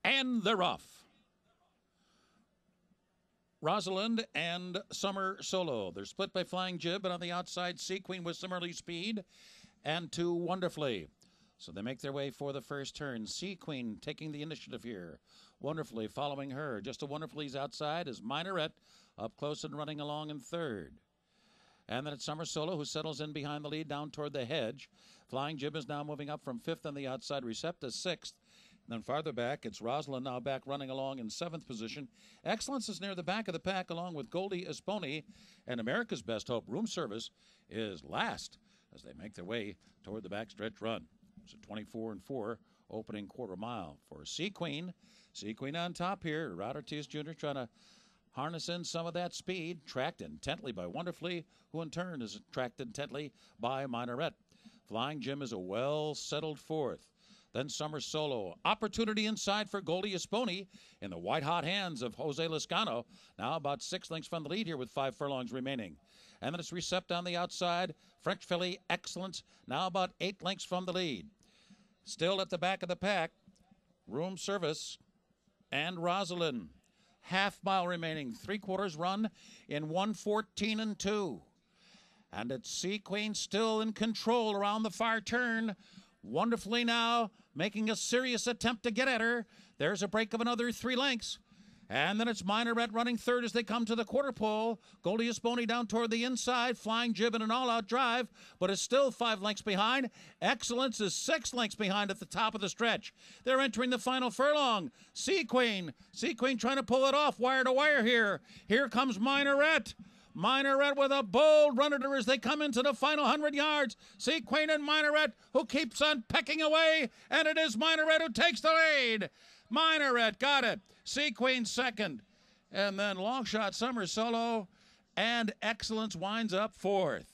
And they're off. Rosalind and Summer Solo. They're split by Flying Jib, but on the outside, Sea Queen with some early speed, and two Wonderfully. So they make their way for the first turn. Sea Queen taking the initiative here. Wonderfully following her. Just a Wonderfully's outside is Minorette up close and running along in third. And then it's Summer Solo who settles in behind the lead down toward the hedge. Flying Jib is now moving up from fifth on the outside. Recepta sixth. And then farther back, it's Rosalind now back running along in seventh position. Excellence is near the back of the pack along with Goldie Esponi. And America's Best Hope Room Service is last as they make their way toward the backstretch run. It's a 24-4 opening quarter mile for Sea Queen. Sea Queen on top here. Rod Ortiz Jr. trying to harness in some of that speed. Tracked intently by Wonderfully, who in turn is tracked intently by Minorette. Flying Jim is a well-settled fourth. Then Summer Solo. Opportunity inside for Goldie Esponi in the white-hot hands of Jose Lascano. Now about 6 lengths from the lead here with 5 furlongs remaining. And then it's Recept on the outside. French Filly, Excellence, now about 8 lengths from the lead. Still at the back of the pack, Room Service and Rosalind. Half mile remaining, 3/4 run in 1:14-2. And it's Sea Queen still in control around the far turn. Wonderfully now making a serious attempt to get at her. There's a break of another 3 lengths. And then it's Minorette running third as they come to the quarter pole. Goldie Esponi down toward the inside. Flying Jib in an all-out drive, but is still 5 lengths behind. Excellence is 6 lengths behind at the top of the stretch. They're entering the final furlong. Sea Queen trying to pull it off wire to wire here. Here comes Minorette. Minorette with a bold run at her as they come into the final 100 yards. Sea Queen and Minorette who keeps on pecking away, and it is Minorette who takes the lead. Minorette got it. Sea Queen second. And then long shot Summer Solo and Excellence winds up fourth.